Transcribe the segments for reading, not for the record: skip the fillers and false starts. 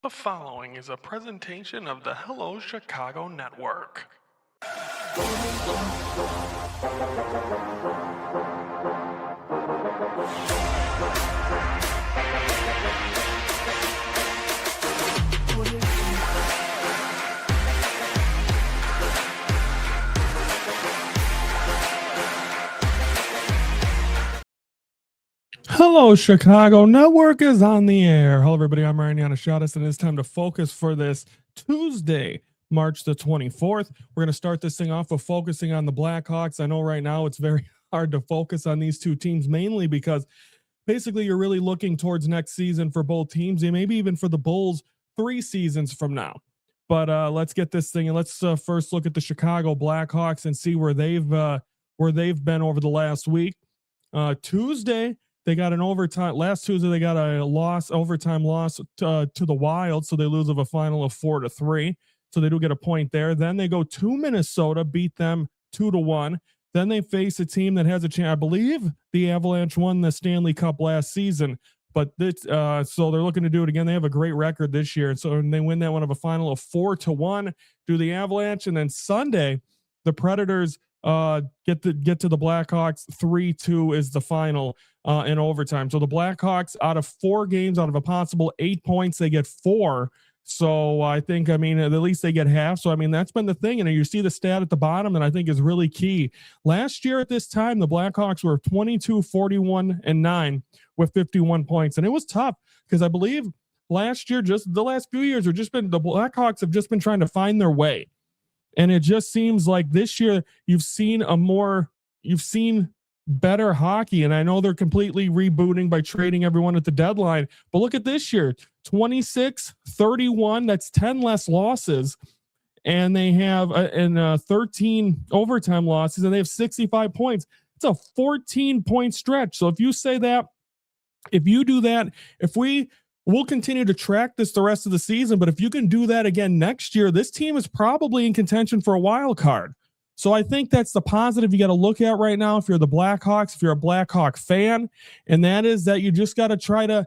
The following is a presentation of the Hello Chicago Network. Hello, Chicago Network is on the air. Hello, everybody. I'm Ryan Yanishadis, and it's time to focus for this Tuesday, March the 24th. We're going to start this thing off with focusing on the Blackhawks. I know right now it's very hard to focus on these two teams, mainly because basically you're really looking towards next season for both teams, and maybe even for the Bulls 3 seasons from now. But let's get this thing, and let's first look at the Chicago Blackhawks and see where they've been over the last week. Tuesday, they got an overtime. Last Tuesday, they got a overtime loss to the Wild, so they lose of a final of 4-3. So they do get a point there. Then they go to Minnesota, beat them 2-1. Then they face a team that has a chance. I believe the Avalanche won the Stanley Cup last season, but so they're looking to do it again. They have a great record this year, so they win that one of a final of 4-1 to the Avalanche. And then Sunday, the Predators get to the Blackhawks. 3-2 is the final in overtime. So the Blackhawks, out of 4 games, out of a possible 8 points, they get 4. So I think, at least they get half. So, that's been the thing. And you see the stat at the bottom that I think is really key. Last year at this time, the Blackhawks were 22-41-9 with 51 points. And it was tough because I believe last year, just the last few years, the Blackhawks have just been trying to find their way. And it just seems like this year you've seen better hockey. And I know they're completely rebooting by trading everyone at the deadline. But look at this year, 26-31. That's 10 less losses. And they have 13 overtime losses, and they have 65 points. It's a 14-point stretch. So if you say that, if you do that, we'll continue to track this the rest of the season, but if you can do that again next year, this team is probably in contention for a wild card. So I think that's the positive you got to look at right now if you're the Blackhawks, if you're a Blackhawk fan, and that is that you just got to try to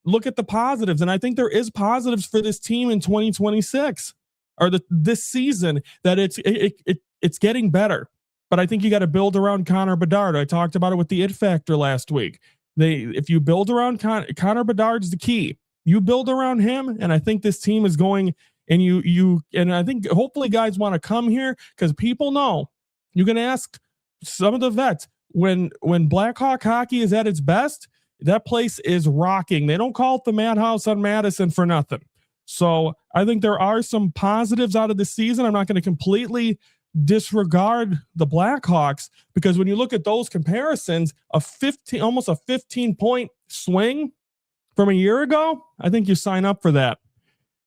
look at the positives. And I think there is positives for this team in 2026 or this season, that it's getting better. But I think you got to build around Connor Bedard. I talked about it with the it factor last week. If you build around Connor Bedard's the key. You build around him, and I think this team is going. And I think hopefully guys want to come here because people know. You can ask some of the vets when Blackhawk hockey is at its best. That place is rocking. They don't call it the Madhouse on Madison for nothing. So I think there are some positives out of the season. I'm not going to completely disregard the Blackhawks, because when you look at those comparisons, almost a 15-point swing from a year ago, I think you sign up for that.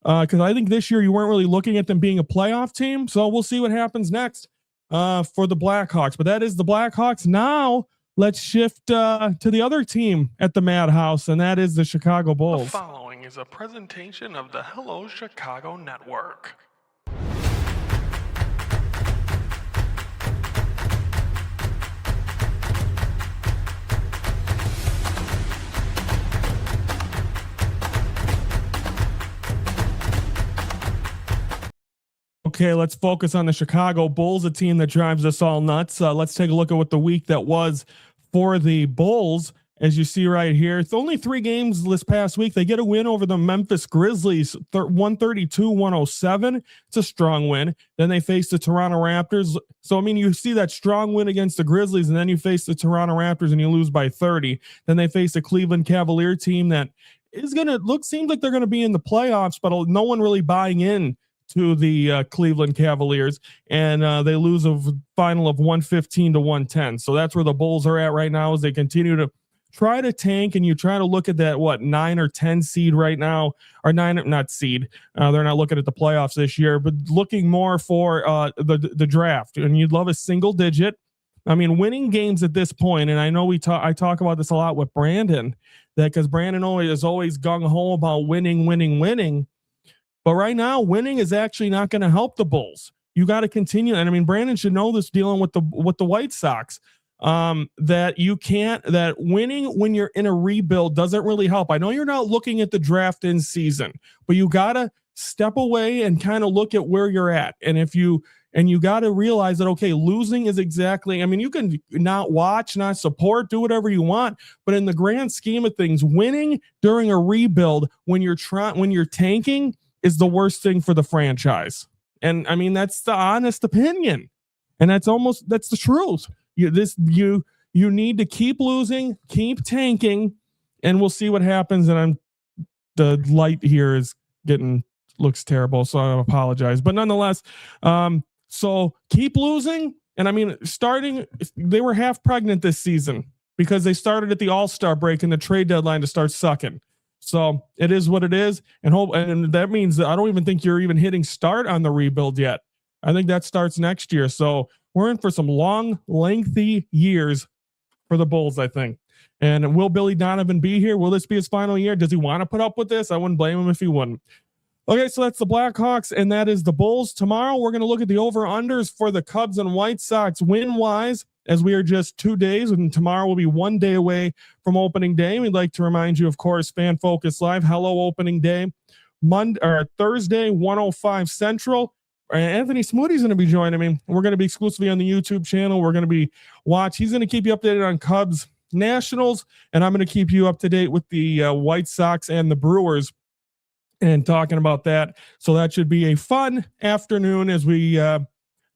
Because I think this year you weren't really looking at them being a playoff team. So we'll see what happens next for the Blackhawks. But that is the Blackhawks. Now let's shift to the other team at the Madhouse, and that is the Chicago Bulls. The following is a presentation of the Hello Chicago Network. Okay, let's focus on the Chicago Bulls, a team that drives us all nuts. Let's take a look at what the week that was for the Bulls. As you see right here, it's only 3 games this past week. They get a win over the Memphis Grizzlies, 132-107. It's a strong win. Then they face the Toronto Raptors. So, you see that strong win against the Grizzlies, and then you face the Toronto Raptors and you lose by 30. Then they face a Cleveland Cavalier team that is going to seems like they're going to be in the playoffs, but no one really buying in to the Cleveland Cavaliers, and they lose a final of 115-110. So that's where the Bulls are at right now, as they continue to try to tank, and you try to look at that 9 or 10 seed right now, or 9, not seed. They're not looking at the playoffs this year, but looking more for the draft. And you'd love a single digit. Winning games at this point, and I know I talk about this a lot with Brandon, that because Brandon is always gung ho about winning. But right now, winning is actually not going to help the Bulls. You got to continue. And Brandon should know this dealing with the White Sox. that winning when you're in a rebuild doesn't really help. I know you're not looking at the draft in season, but you got to step away and kind of look at where you're at. And you got to realize that, okay, losing is exactly, I mean, you can not watch, not support, do whatever you want, but in the grand scheme of things, winning during a rebuild when you're tanking is the worst thing for the franchise. And I mean, that's the honest opinion. And that's the truth. You need to keep losing, keep tanking, and we'll see what happens. And the light here looks terrible, so I apologize. But nonetheless, so keep losing. And I mean, they were half pregnant this season because they started at the All-Star break and the trade deadline to start sucking. So it is what it is. And that means that I don't even think you're even hitting start on the rebuild yet. I think that starts next year. So we're in for some long, lengthy years for the Bulls, I think. And will Billy Donovan be here? Will this be his final year? Does he want to put up with this? I wouldn't blame him if he wouldn't. Okay, so that's the Blackhawks, and that is the Bulls. Tomorrow, we're going to look at the over-unders for the Cubs and White Sox win-wise, as we are just 2 days, and tomorrow will be 1 day away from opening day. We'd like to remind you, of course, Fan Focus Live, hello opening day, Thursday, 1:05 Central. Anthony Smoothie's going to be joining me. We're going to be exclusively on the YouTube channel. We're going to be he's going to keep you updated on Cubs Nationals, and I'm going to keep you up to date with the White Sox and the Brewers and talking about that. So that should be a fun afternoon as we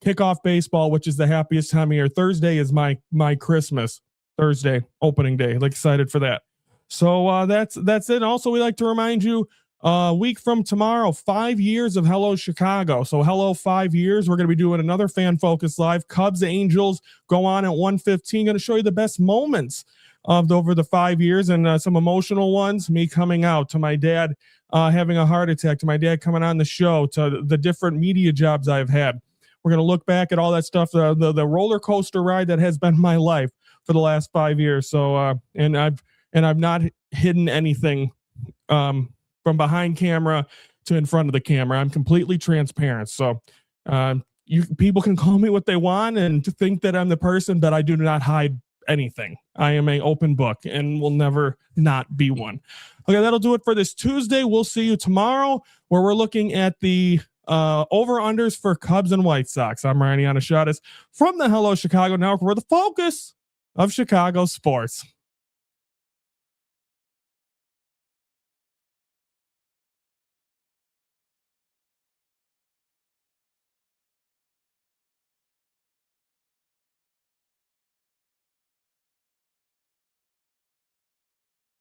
kick off baseball, which is the happiest time of year. Thursday is my Christmas Thursday opening day. Like, excited for that. So that's it. Also, we like to remind you, a week from tomorrow, 5 years of Hello Chicago. So hello 5 years. We're going to be doing another Fan Focus Live. Cubs Angels go on at 1:15. Going to show you the best moments of over the 5 years and some emotional ones. Me coming out, to my dad having a heart attack, to my dad coming on the show, to the different media jobs I've had. We're going to look back at all that stuff, the roller coaster ride that has been my life for the last 5 years. So and I've not hidden anything from behind camera to in front of the camera. I'm completely transparent. So people can call me what they want and to think that I'm the person, but I do not hide anything. I am an open book and will never not be one. Okay, that'll do it for this Tuesday. We'll see you tomorrow, where we're looking at the over-unders for Cubs and White Sox. I'm Ryan Yanishadis from the Hello Chicago Network, where the focus of Chicago sports.